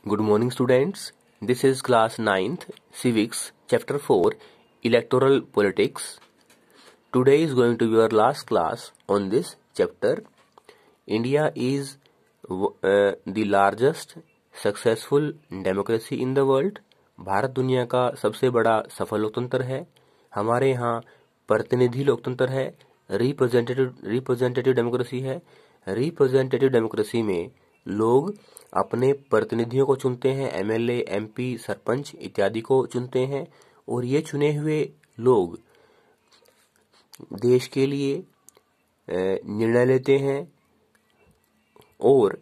Good morning, students. This is class 9th, Civics, Chapter 4, Electoral Politics. Today is going to be our last class on this chapter. India is the largest successful democracy in the world. Bharat दुनिया का सबसे बड़ा सफल लोकतंत्र है. हमारे यहाँ प्रतिनिधि लोकतंत्र है, रिप्रेजेंटेटिव डेमोक्रेसी है. रिप्रेजेंटेटिव डेमोक्रेसी में लोग अपने प्रतिनिधियों को चुनते हैं, एमएलए, एमपी, सरपंच इत्यादि को चुनते हैं और ये चुने हुए लोग देश के लिए निर्णय लेते हैं और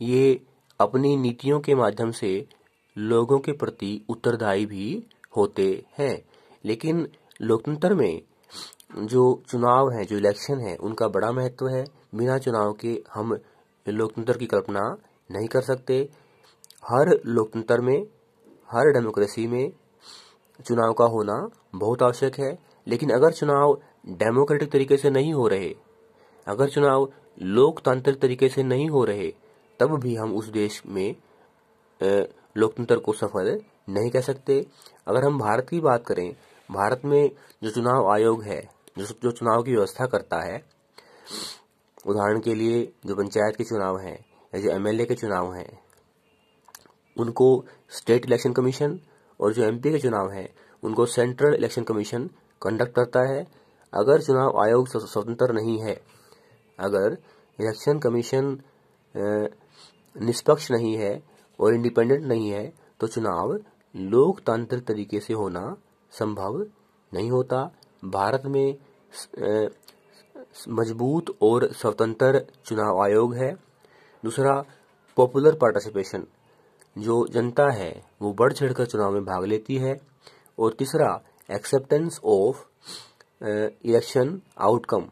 ये अपनी नीतियों के माध्यम से लोगों के प्रति उत्तरदायी भी होते हैं. लेकिन लोकतंत्र में जो चुनाव है, जो इलेक्शन है, उनका बड़ा महत्व है. बिना चुनाव के हम लोकतंत्र की कल्पना नहीं कर सकते. हर लोकतंत्र में, हर डेमोक्रेसी में चुनाव का होना बहुत आवश्यक है. लेकिन अगर चुनाव डेमोक्रेटिक तरीके से नहीं हो रहे, अगर चुनाव लोकतांत्रिक तरीके से नहीं हो रहे, तब भी हम उस देश में लोकतंत्र को सफल नहीं कह सकते. अगर हम भारत की बात करें, भारत में जो चुनाव आयोग है, जो चुनाव की व्यवस्था करता है, उदाहरण के लिए जो पंचायत के चुनाव हैं या जो एमएलए के चुनाव हैं, उनको स्टेट इलेक्शन कमीशन, और जो एमपी के चुनाव हैं उनको सेंट्रल इलेक्शन कमीशन कंडक्ट करता है. अगर चुनाव आयोग स्वतंत्र नहीं है, अगर इलेक्शन कमीशन निष्पक्ष नहीं है और इंडिपेंडेंट नहीं है, तो चुनाव लोकतांत्रिक तरीके से होना संभव नहीं होता. भारत में मजबूत और स्वतंत्र चुनाव आयोग है. दूसरा, पॉपुलर पार्टिसिपेशन, जो जनता है वो बढ़ चढ़कर चुनाव में भाग लेती है. और तीसरा, एक्सेप्टेंस ऑफ इलेक्शन आउटकम,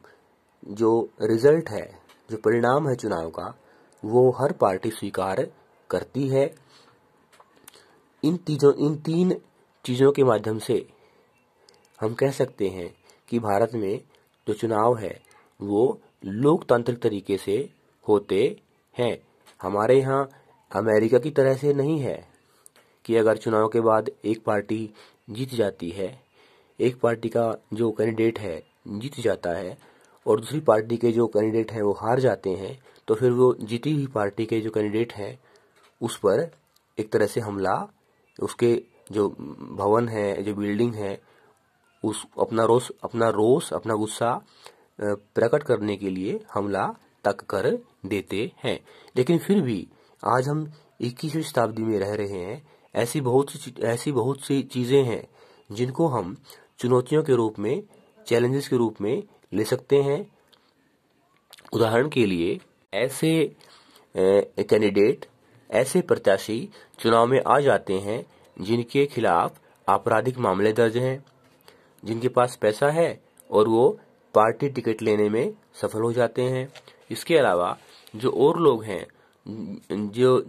जो रिजल्ट है, जो परिणाम है चुनाव का, वो हर पार्टी स्वीकार करती है. इन तीन चीजों के माध्यम से हम कह सकते हैं कि भारत में जो चुनाव है वो लोकतांत्रिक तरीके से होते हैं. हमारे यहाँ अमेरिका की तरह से नहीं है कि अगर चुनाव के बाद एक पार्टी जीत जाती है, एक पार्टी का जो कैंडिडेट है जीत जाता है और दूसरी पार्टी के जो कैंडिडेट हैं वो हार जाते हैं, तो फिर वो जीती हुई पार्टी के जो कैंडिडेट हैं उस पर एक तरह से हमला, उसके जो भवन है, जो बिल्डिंग है, उस अपना रोष, अपना गुस्सा प्रकट करने के लिए हमला तक कर देते हैं. लेकिन फिर भी आज हम 21वीं शताब्दी में रह रहे हैं. ऐसी बहुत सी चीजें हैं जिनको हम चुनौतियों के रूप में, चैलेंजेस के रूप में ले सकते हैं. उदाहरण के लिए, ऐसे कैंडिडेट, ऐसे प्रत्याशी चुनाव में आ जाते हैं जिनके खिलाफ आपराधिक मामले दर्ज हैं, जिनके पास पैसा है और वो पार्टी टिकट लेने में सफल हो जाते हैं. इसके अलावा जो और लोग हैं, जो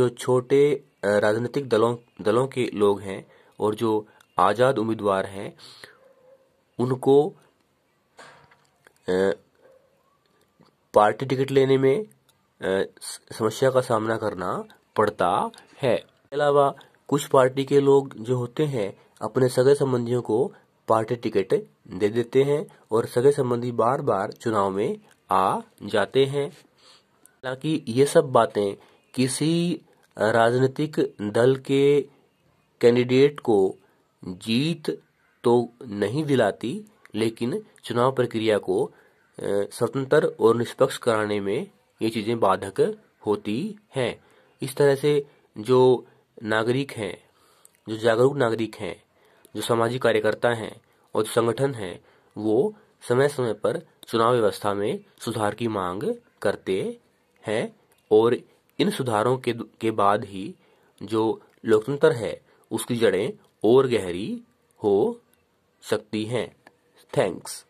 छोटे राजनीतिक दलों के लोग हैं और जो आजाद उम्मीदवार हैं, उनको पार्टी टिकट लेने में समस्या का सामना करना पड़ता है. इसके अलावा कुछ पार्टी के लोग जो होते हैं अपने सगे संबंधियों को पार्टी टिकट दे देते हैं और सगे संबंधी बार बार चुनाव में आ जाते हैं. हालांकि ये सब बातें किसी राजनीतिक दल के कैंडिडेट को जीत तो नहीं दिलाती, लेकिन चुनाव प्रक्रिया को स्वतंत्र और निष्पक्ष कराने में ये चीजें बाधक होती हैं. इस तरह से जो नागरिक हैं, जो जागरूक नागरिक हैं, जो सामाजिक कार्यकर्ता हैं और जो संगठन हैं, वो समय समय पर चुनाव व्यवस्था में सुधार की मांग करते हैं और इन सुधारों के बाद ही जो लोकतंत्र है उसकी जड़ें और गहरी हो सकती हैं. थैंक्स.